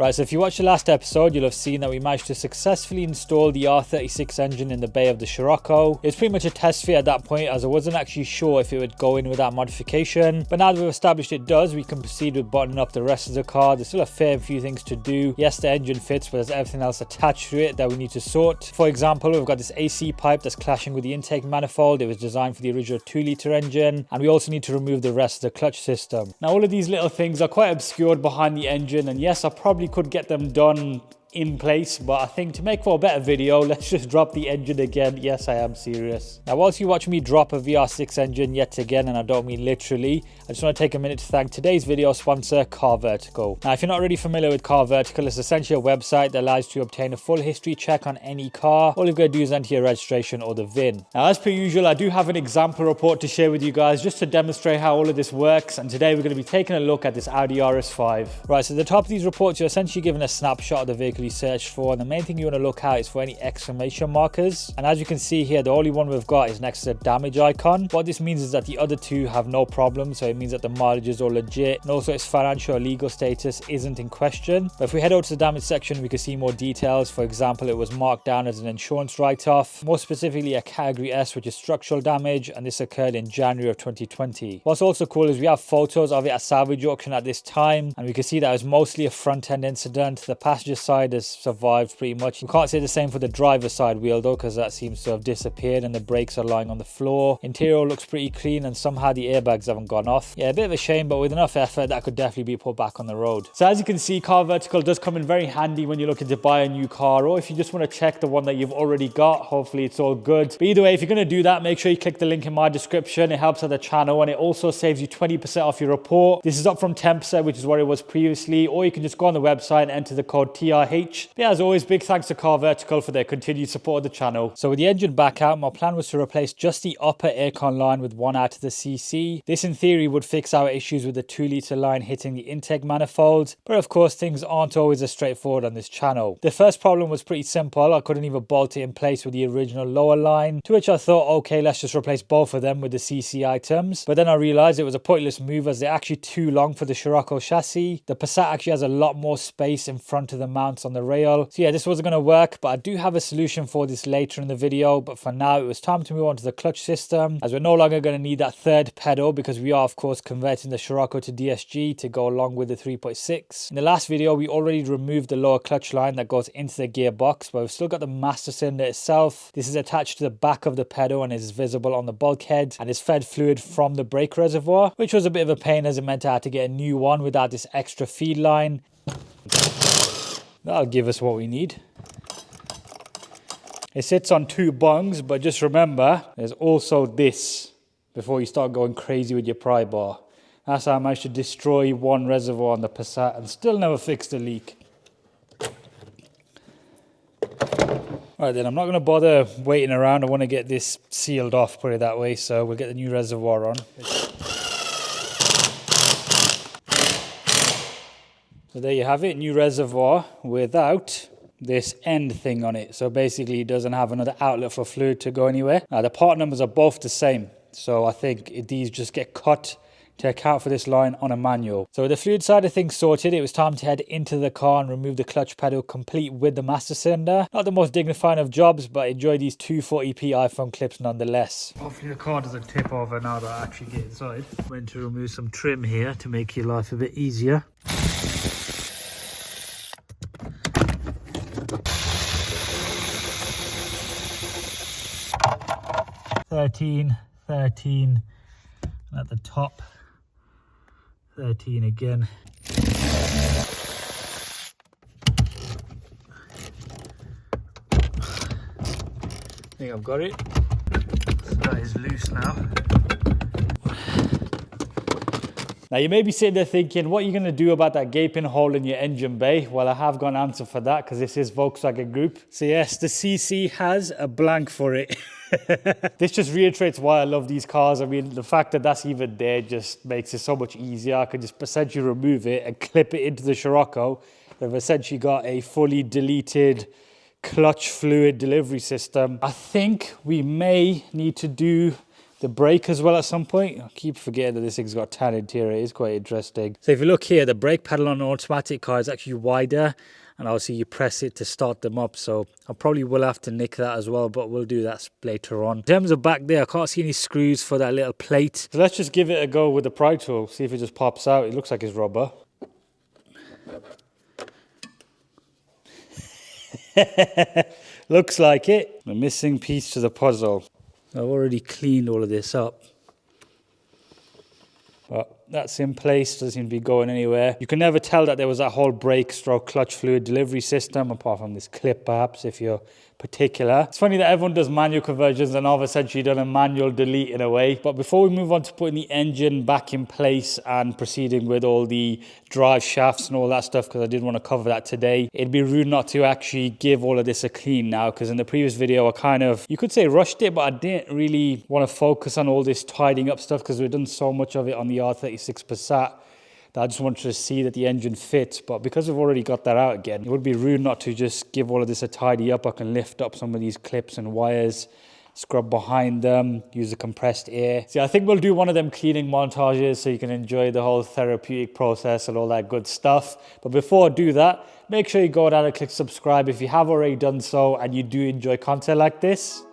Right, so if you watched the last episode, you'll have seen that we managed to successfully install the R36 engine in the bay of the Scirocco. It was pretty much a test fit at that point, as I wasn't actually sure if it would go in with that modification. But now that we've established it does, we can proceed with buttoning up the rest of the car. There's still a fair few things to do. Yes, the engine fits, but there's everything else attached to it that we need to sort. For example, we've got this AC pipe that's clashing with the intake manifold. It was designed for the original 2-litre engine. And we also need to remove the rest of the clutch system. Now, all of these little things are quite obscured behind the engine, and yes, I probably could get them done in place, but I think to make for a better video, let's just drop the engine again. Yes, I am serious. Now, whilst you watch me drop a VR6 engine yet again, and I don't mean literally, I just want to take a minute to thank today's video sponsor, Car Vertical. Now, if you're not already familiar with Car Vertical, it's essentially a website that allows you to obtain a full history check on any car. All you've got to do is enter your registration or the VIN. Now, as per usual, I do have an example report to share with you guys just to demonstrate how all of this works, and today we're going to be taking a look at this Audi RS5. Right, so at the top of these reports, you're essentially given a snapshot of the vehicle you search for, and the main thing you want to look at is for any exclamation markers. And as you can see here, the only one we've got is next to the damage icon. What this means is that the other two have no problem, so it means that the mileage is all legit, and also its financial or legal status isn't in question. But if we head over to the damage section, we can see more details. For example, it was marked down as an insurance write-off, more specifically a category S, which is structural damage, and this occurred in January of 2020. What's also cool is we have photos of it at salvage auction at this time, and we can see that it was mostly a front-end incident. The passenger side is survived pretty much. We can't say the same for the driver's side wheel though, because that seems to have disappeared and the brakes are lying on the floor. Interior looks pretty clean, and somehow the airbags haven't gone off. Yeah, a bit of a shame, but with enough effort that could definitely be put back on the road. So as you can see, Car Vertical does come in very handy when you're looking to buy a new car, or if you just want to check the one that you've already got. Hopefully it's all good. But either way, if you're going to do that, make sure you click the link in my description. It helps out the channel, and it also saves you 20% off your report. This is up from 10%, which is what it was previously, or you can just go on the website and enter the code TRH. But yeah, as always, big thanks to Car Vertical for their continued support of the channel. So with the engine back out, my plan was to replace just the upper aircon line with one out of the CC. This in theory would fix our issues with the 2-litre line hitting the intake manifold, but of course things aren't always as straightforward on this channel. The first problem was pretty simple. I couldn't even bolt it in place with the original lower line, to which I thought, okay, let's just replace both of them with the CC items. But then I realized it was a pointless move, as they're actually too long for the Scirocco chassis. The Passat actually has a lot more space in front of the mounts on the rail. So yeah, this wasn't going to work, but I do have a solution for this later in the video. But for now, it was time to move on to the clutch system, as we're no longer going to need that third pedal, because we are of course converting the Scirocco to DSG to go along with the 3.6. In the last video, we already removed the lower clutch line that goes into the gearbox, but we've still got the master cylinder itself. This is attached to the back of the pedal and is visible on the bulkhead, and is fed fluid from the brake reservoir, which was a bit of a pain, as it meant I had to get a new one without this extra feed line. That'll give us what we need. It sits on 2 bungs, but just remember, there's also this before you start going crazy with your pry bar. That's how I managed to destroy one reservoir on the Passat and still never fixed the leak. Right then, I'm not going to bother waiting around. I want to get this sealed off, put it that way, so we'll get the new reservoir on. So there you have it, new reservoir without this end thing on it. So basically it doesn't have another outlet for fluid to go anywhere. Now the part numbers are both the same, so I think these just get cut to account for this line on a manual. So with the fluid side of things sorted, it was time to head into the car and remove the clutch pedal complete with the master cylinder. Not the most dignifying of jobs, but enjoy these 240p iPhone clips nonetheless. Hopefully the car doesn't tip over now that I actually get inside. I'm going to remove some trim here to make your life a bit easier. $13, $13, and at the top, 13 again. I think I've got it. So that is loose now. Now you may be sitting there thinking, what are you going to do about that gaping hole in your engine bay? Well, I have got an answer for that, because this is Volkswagen Group. So yes, the CC has a blank for it. This just reiterates why I love these cars. I mean, the fact that that's even there just makes it so much easier. I could just essentially remove it and clip it into the Scirocco. They've essentially got a fully deleted clutch fluid delivery system. I think we may need to do the brake as well at some point. I keep forgetting that this thing's got a tan interior. It is quite interesting. So if you look here, the brake pedal on an automatic car is actually wider, and obviously you press it to start them up. So I probably will have to nick that as well, but we'll do that later on. In terms of back there, I can't see any screws for that little plate. So let's just give it a go with the pry tool, see if it just pops out. It looks like it's rubber. Looks like it. The missing piece to the puzzle. I've already cleaned all of this up. But that's in place, doesn't seem to be going anywhere. You can never tell that there was that whole brake stroke clutch fluid delivery system, apart from this clip perhaps, if you're particular. It's funny that everyone does manual conversions and I've essentially done a manual delete in a way. But before we move on to putting the engine back in place and proceeding with all the drive shafts and all that stuff, because I did want to cover that today, it'd be rude not to actually give all of this a clean now, because in the previous video I kind of, you could say rushed it, but I didn't really want to focus on all this tidying up stuff because we've done so much of it on the R36 Passat. I just wanted to see that the engine fits, but because we've already got that out again, it would be rude not to just give all of this a tidy up. I can lift up some of these clips and wires, scrub behind them, use the compressed air. See, I think we'll do one of them cleaning montages so you can enjoy the whole therapeutic process and all that good stuff. But before I do that, make sure you go down and click subscribe if you have already done so and you do enjoy content like this.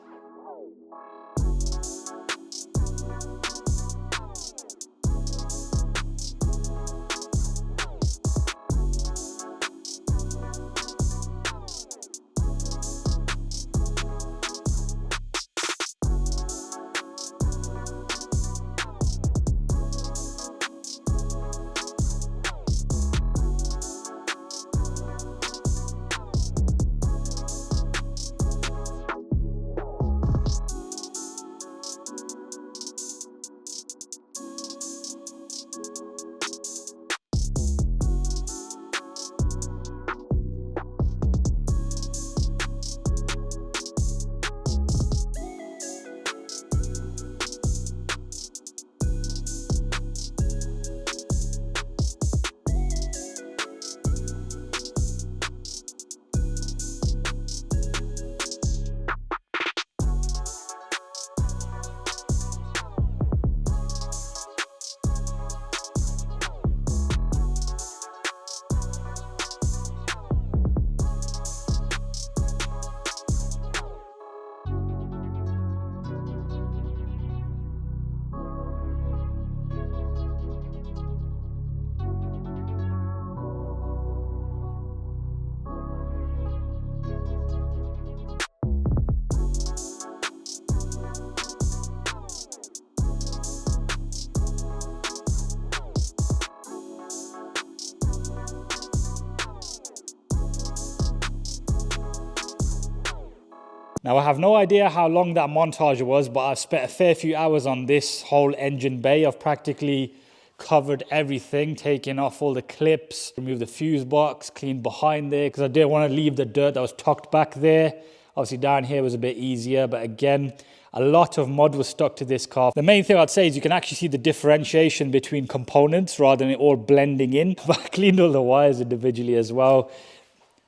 Now, I have no idea how long that montage was, but I've spent a fair few hours on this whole engine bay. I've practically covered everything, taken off all the clips, removed the fuse box, cleaned behind there, because I didn't want to leave the dirt that was tucked back there. Obviously down here was a bit easier, but again, a lot of mud was stuck to this car. The main thing I'd say is you can actually see the differentiation between components rather than it all blending in. But I cleaned all the wires individually as well.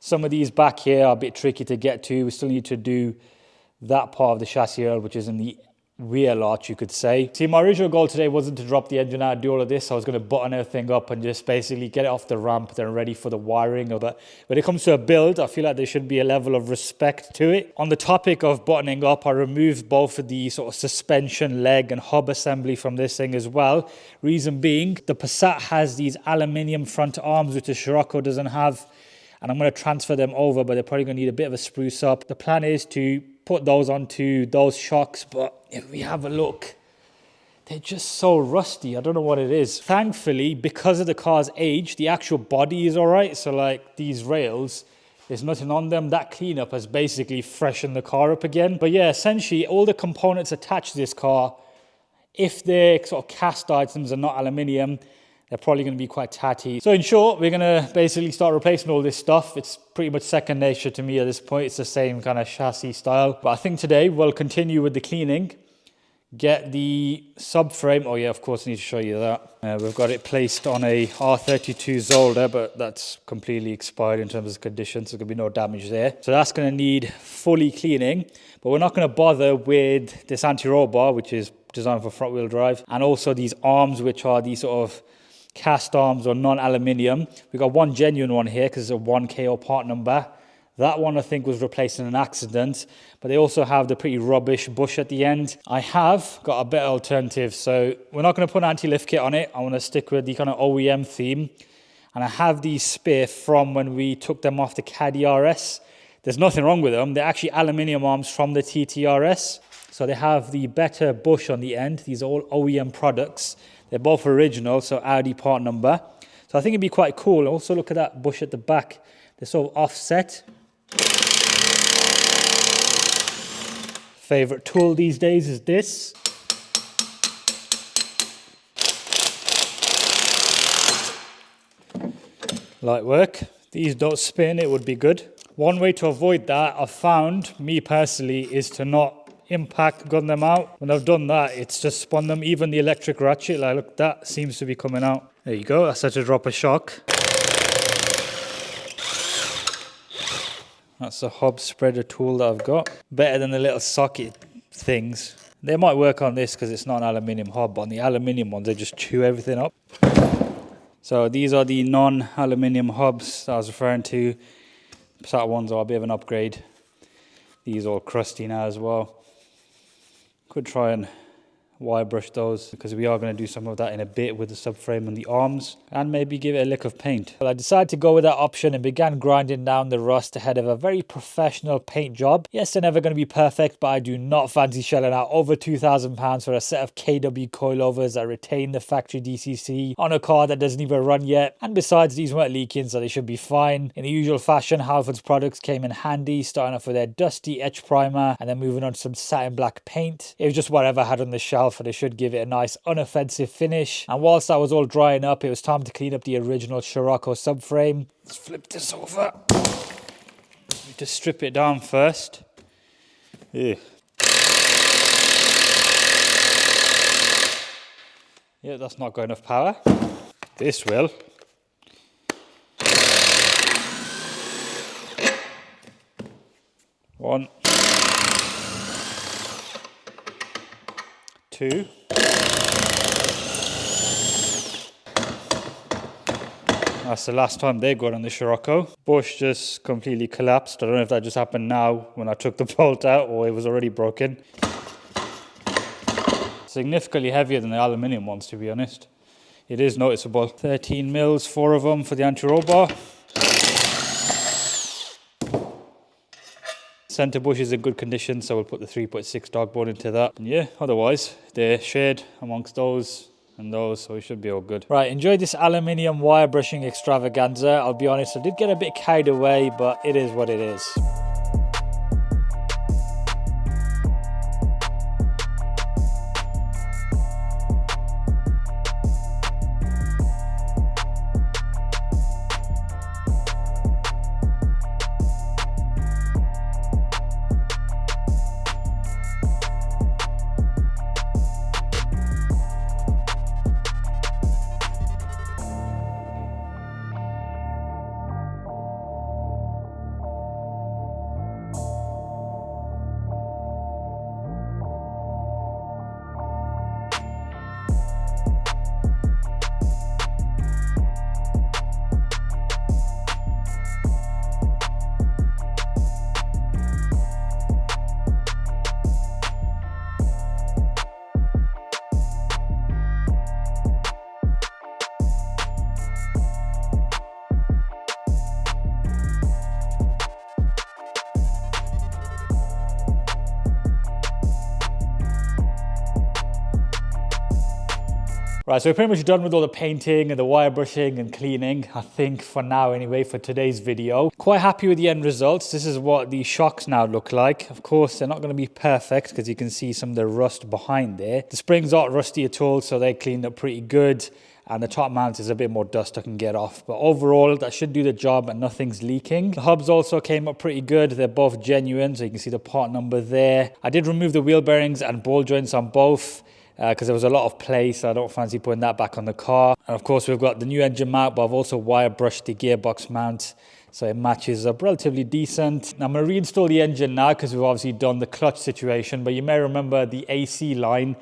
Some of these back here are a bit tricky to get to. We still need to do that part of the chassis rail, which is in the rear arch, you could say. See, my original goal today wasn't to drop the engine out and do all of this. I was going to button everything up and just basically get it off the ramp, then ready for the wiring. But when it comes to a build, I feel like there should be a level of respect to it. On the topic of buttoning up, I removed both of the sort of suspension leg and hub assembly from this thing as well. Reason being, the Passat has these aluminium front arms, which the Scirocco doesn't have. And I'm going to transfer them over, but they're probably going to need a bit of a spruce up. The plan is to put those onto those shocks, but if we have a look, they're just so rusty. I don't know what it is. Thankfully, because of the car's age, the actual body is all right. So like these rails, there's nothing on them. That cleanup has basically freshened the car up again. But yeah, essentially all the components attached to this car, if they're sort of cast items and not aluminium, they're probably going to be quite tatty. So in short, we're going to basically start replacing all this stuff. It's pretty much second nature to me at this point. It's the same kind of chassis style. But I think today we'll continue with the cleaning, get the subframe. Oh yeah, of course, I need to show you that. We've got it placed on a R32 Zolder, but that's completely expired in terms of condition, so there's going to be no damage there. So that's going to need fully cleaning, but we're not going to bother with this anti-roll bar, which is designed for front wheel drive. And also these arms, which are these sort of cast arms or non-aluminium. We got one genuine one here because it's a 1KO part number. That one I think was replaced in an accident, but they also have the pretty rubbish bush at the end. I have got a better alternative, so we're not going to put an anti-lift kit on it. I want to stick with the kind of OEM theme, and I have these spare from when we took them off the Caddy RS. There's nothing wrong with them. They're actually aluminium arms from the TTRS, so they have the better bush on the end. These are all OEM products. They're both original, so Audi part number. So I think it'd be quite cool. Also look at that bush at the back. They're sort of offset. Favorite tool these days is this. Light work. These don't spin, it would be good. One way to avoid that, I've found, me personally, is to not impact gun them out. When I've done that, it's just spun them. Even the electric ratchet, like look, that seems to be coming out. There you go, that's such a drop of shock. That's the hub spreader tool that I've got. Better than the little socket things. They might work on this because it's not an aluminium hub, but on the aluminium ones, they just chew everything up. So these are the non-aluminium hubs that I was referring to. SAT ones are a bit of an upgrade. These are all crusty now as well. Could try and wire brush those because we are going to do some of that in a bit with the subframe and the arms, and maybe give it a lick of paint. Well, I decided to go with that option and began grinding down the rust ahead of a very professional paint job. Yes, they're never going to be perfect, but I do not fancy shelling out over £2,000 for a set of KW coilovers that retain the factory DCC on a car that doesn't even run yet. And besides, these weren't leaking, so they should be fine. In the usual fashion, Halford's products came in handy, starting off with their dusty etch primer and then moving on to some satin black paint. It was just whatever I had on the shelf, and they should give it a nice unoffensive finish. And whilst that was all drying up, it was time to clean up the original Scirocco subframe. Let's flip this over. Need to strip it down first. Ugh. Yeah, that's not got enough power. This will. One. Two. That's the last time they got on the Scirocco. Bush just completely collapsed. I don't know if that just happened now when I took the bolt out or it was already broken. Significantly heavier than the aluminium ones, to be honest. It is noticeable. 13 mils, 4 of them for the anti-roll bar. Center bush is in good condition, so we'll put the 3.6 dog board into that. And yeah, otherwise they're shared amongst those and those, so we should be all good. Right, enjoyed this aluminium wire brushing extravaganza. I'll be honest, I did get a bit carried away, but it is what it is. Right, so we're pretty much done with all the painting and the wire brushing and cleaning, I think, for now anyway, for today's video. Quite happy with the end results. This is what the shocks now look like. Of course, they're not going to be perfect because you can see some of the rust behind there. The springs aren't rusty at all, so they cleaned up pretty good. And the top mount is a bit more dust I can get off. But overall, that should do the job and nothing's leaking. The hubs also came up pretty good. They're both genuine, so you can see the part number there. I did remove the wheel bearings and ball joints on both, because there was a lot of play, so I don't fancy putting that back on the car. And of course, we've got the new engine mount, but I've also wire brushed the gearbox mount, so it matches up relatively decent. Now, I'm going to reinstall the engine now because we've obviously done the clutch situation, but you may remember the AC line.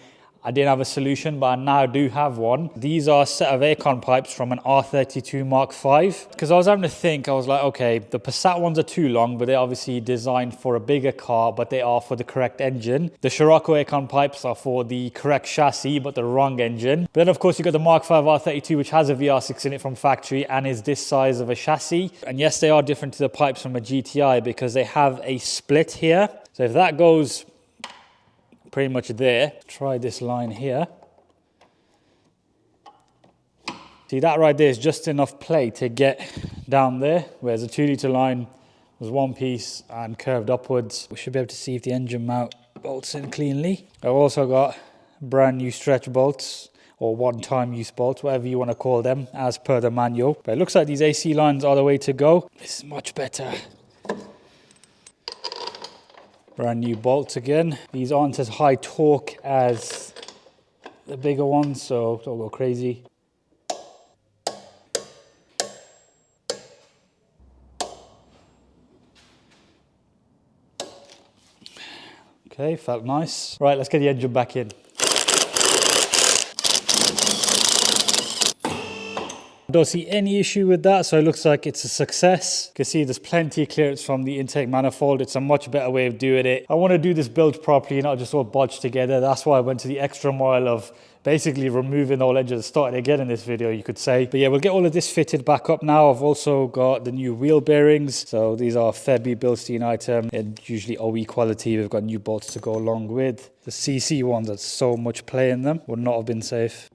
I didn't have a solution, but I now do have one. These are a set of aircon pipes from an R32 Mark V. Because I was having to think, I was like, okay, the Passat ones are too long, but they're obviously designed for a bigger car, but they are for the correct engine. The Scirocco aircon pipes are for the correct chassis, but the wrong engine. But then of course you got the Mark V R32, which has a VR6 in it from factory and is this size of a chassis. And yes, they are different to the pipes from a GTI because they have a split here. So if that goes pretty much there, try this line here. See, that right there is just enough play to get down there, whereas a 2 litre line was one piece and curved upwards. We should be able to see if the engine mount bolts in cleanly. I've also got brand new stretch bolts, or one-time use bolts, whatever you want to call them, as per the manual. But it looks like these AC lines are the way to go. This is much better. Brand new bolts again. These aren't as high torque as the bigger ones, so don't go crazy. Okay, felt nice. Right, let's get the engine back in. I don't see any issue with that, so it looks like it's a success. You can see there's plenty of clearance from the intake manifold. It's a much better way of doing it. I want to do this build properly, not just all bodged together. That's why I went to the extra mile of basically removing the whole engine, starting again in this video, you could say. But yeah, we'll get all of this fitted back up now. I've also got the new wheel bearings. So these are Febby Bilstein item, and usually OE quality. We've got new bolts to go along with. The CC ones had so much play in them, would not have been safe.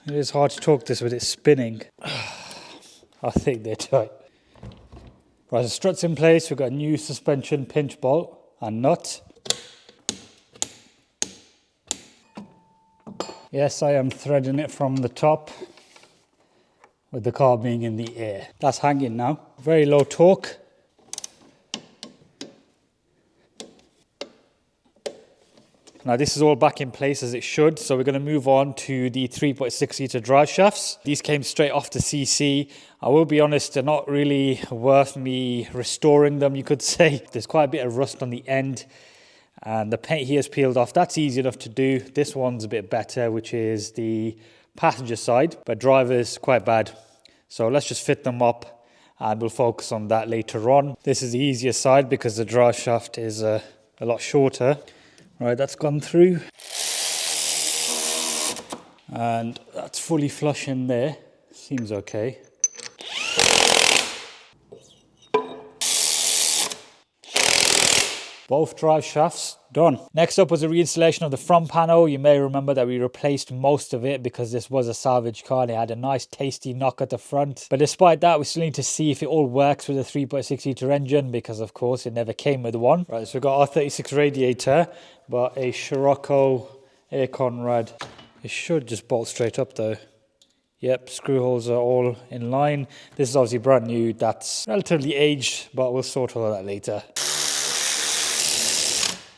It is hard to torque this with it spinning. I think they're tight. Right, the strut's in place. We've got a new suspension pinch bolt and nut. Yes, I am threading it from the top with the car being in the air. That's hanging now. Very low torque. Now this is all back in place as it should, so we're going to move on to the 3.6 litre drive shafts. These came straight off the CC. I will be honest, they're not really worth me restoring them, you could say. There's quite a bit of rust on the end and the paint here is peeled off. That's easy enough to do. This one's a bit better, which is the passenger side, but driver's quite bad. So let's just fit them up and we'll focus on that later on. This is the easier side because the drive shaft is a lot shorter. Right, that's gone through. And that's fully flush in there. Seems okay. Both drive shafts done. Next up was a reinstallation of the front panel. You may remember that we replaced most of it because this was a salvage car and it had a nice tasty knock at the front. But despite that, we still need to see if it all works with a 3.6 litre engine because of course it never came with one. Right, so we've got R36 radiator, but a Scirocco aircon rad. It should just bolt straight up though. Yep, screw holes are all in line. This is obviously brand new. That's relatively aged, but we'll sort all of that later.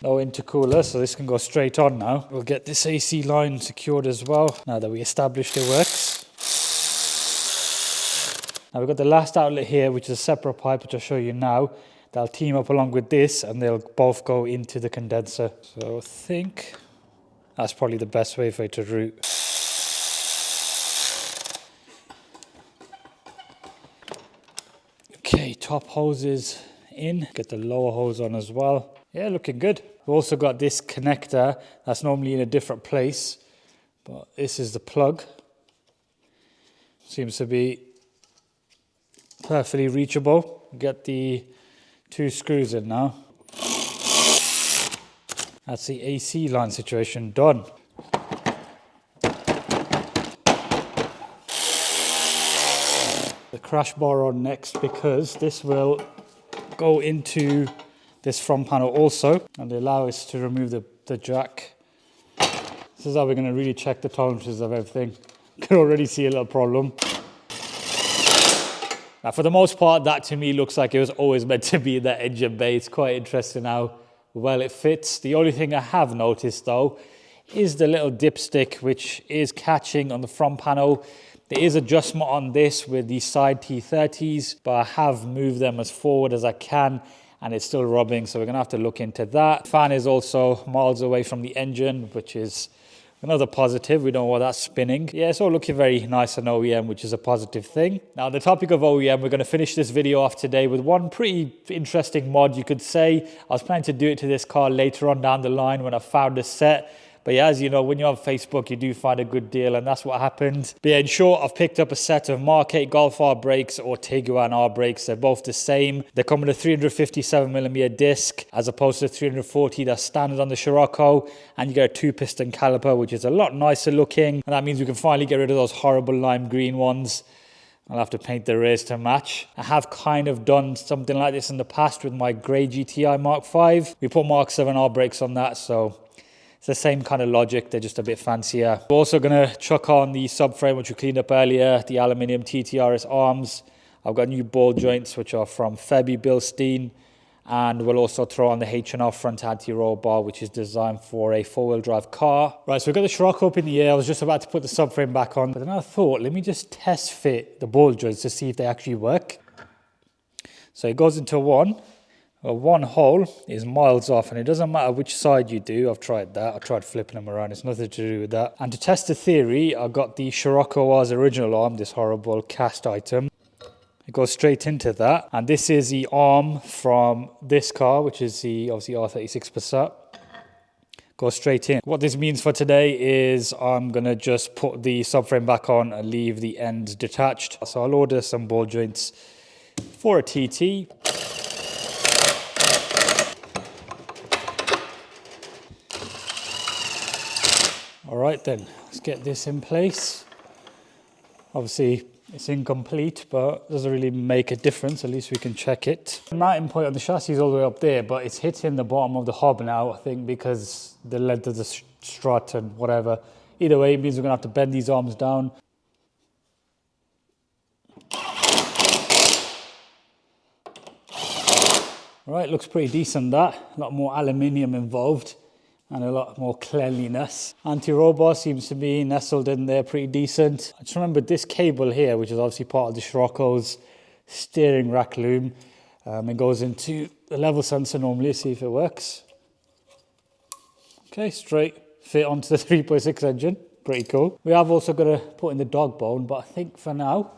No intercooler, so this can go straight on now. We'll get this AC line secured as well, now that we established it works. Now we've got the last outlet here, which is a separate pipe, which I'll show you now. They'll team up along with this, and they'll both go into the condenser. So I think that's probably the best way for it to route. Okay, top hose is in. Get the lower hose on as well. Yeah, looking good. We've also got this connector that's normally in a different place, but this is the plug. Seems to be perfectly reachable. Get the 2 screws in now. That's the AC line situation done. The crash bar on next because this will go into this front panel also, and they allow us to remove the jack. This is how we're going to really check the tolerances of everything. You can already see a little problem. Now for the most part, that to me looks like it was always meant to be in that engine bay. It's quite interesting how well it fits. The only thing I have noticed though is the little dipstick, which is catching on the front panel. There is adjustment on this with the side T30s, but I have moved them as forward as I can. and it's still rubbing, so we're gonna have to look into that. Fan is also miles away from the engine, which is another positive. We don't want that spinning. Yeah, it's all looking very nice on OEM, which is a positive thing. Now, on the topic of OEM, we're going to finish this video off today with one pretty interesting mod, you could say. I was planning to do it to this car later on down the line when I found a set. But yeah, as you know, when you're on Facebook, you do find a good deal, and that's what happened. But yeah, in short, I've picked up a set of Mark 8 Golf R brakes or Tiguan R brakes. They're both the same. They come with a 357mm disc as opposed to 340 that's standard on the Scirocco, and you get a 2-piston caliper, which is a lot nicer looking. And that means we can finally get rid of those horrible lime green ones. I'll have to paint the rays to match. I have kind of done something like this in the past with my grey GTI Mark 5. We put Mark 7 R brakes on that, so it's the same kind of logic, they're just a bit fancier. We're also going to chuck on the subframe, which we cleaned up earlier, the aluminium TTRS arms. I've got new ball joints, which are from Febby Bilstein. And we'll also throw on the H&R front anti-roll bar, which is designed for a four-wheel drive car. Right, so we've got the Scirocco up in the air. I was just about to put the subframe back on, but then I thought, let me just test fit the ball joints to see if they actually work. So it goes into one. Well, one hole is miles off, and it doesn't matter which side you do. I've tried that. I tried flipping them around. It's nothing to do with that. And to test the theory, I got the Scirocco R's original arm, this horrible cast item. It goes straight into that. And this is the arm from this car, which is the obviously R36 Passat. Goes straight in. What this means for today is I'm going to just put the subframe back on and leave the ends detached. So I'll order some ball joints for a TT. All right then, let's get this in place. Obviously, it's incomplete, but it doesn't really make a difference. At least we can check it. The mounting point on the chassis is all the way up there, but it's hitting the bottom of the hob now, I think, because the length of the strut and whatever. Either way, it means we're gonna have to bend these arms down. All right, looks pretty decent, that. A lot more aluminium involved and a lot more cleanliness. Anti-roll bar seems to be nestled in there pretty decent. I just remember this cable here, which is obviously part of the Scirocco's steering rack loom. It goes into the level sensor normally, see if it works. Okay, straight fit onto the 3.6 engine, pretty cool. We have also got to put in the dog bone, but I think for now,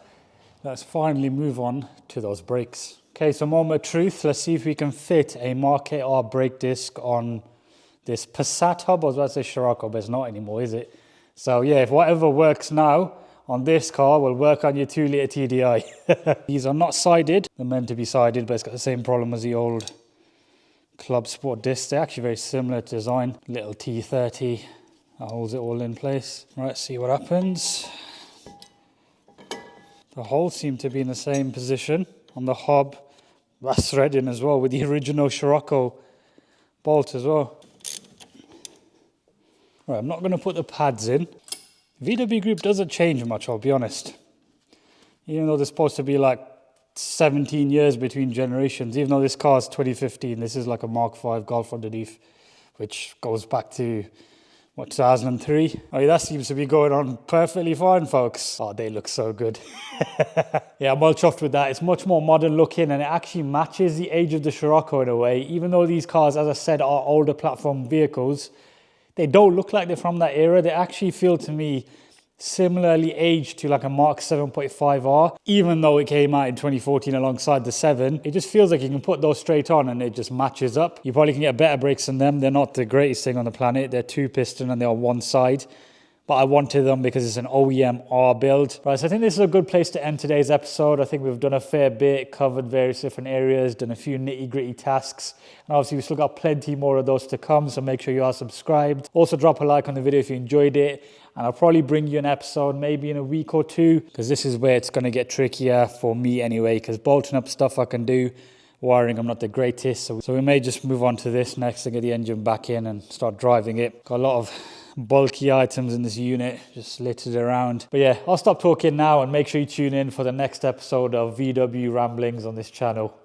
let's finally move on to those brakes. Okay, so moment of truth, let's see if we can fit a Mark 8R brake disc on this Passat hub. I was about to say Scirocco, but it's not anymore, is it? So yeah, if whatever works now on this car will work on your 2-litre TDI. These are not sided. They're meant to be sided, but it's got the same problem as the old Club Sport discs. They're actually very similar to design. Little T30 that holds it all in place. Right, see what happens. The holes seem to be in the same position on the hob. That's threading as well with the original Scirocco bolt as well. Right, I'm not going to put the pads in. VW Group doesn't change much, I'll be honest. Even though there's supposed to be like 17 years between generations, even though this car is 2015, this is like a Mark 5 Golf underneath, which goes back to, what, 2003? Oh yeah, that seems to be going on perfectly fine, folks. Oh, they look so good. Yeah, I'm well chuffed with that. It's much more modern looking, and it actually matches the age of the Scirocco in a way. Even though these cars, as I said, are older platform vehicles, they don't look like they're from that era. They actually feel to me similarly aged to like a Mark 7.5R, even though it came out in 2014 alongside the 7. It just feels like you can put those straight on and it just matches up. You probably can get better brakes than them. They're not the greatest thing on the planet. They're 2-piston and they're on one side. But I wanted them because it's an OEM R build. Right, so I think this is a good place to end today's episode. I think we've done a fair bit, covered various different areas, done a few nitty-gritty tasks. And obviously we've still got plenty more of those to come, so make sure you are subscribed. Also drop a like on the video if you enjoyed it. And I'll probably bring you an episode maybe in a week or two, because this is where it's going to get trickier for me anyway, because bolting up stuff I can do. Wiring, I'm not the greatest. So we may just move on to this next and get the engine back in and start driving it. Got a lot of bulky items in this unit, just littered around. But yeah, I'll stop talking now and make sure you tune in for the next episode of VW Ramblings on this channel.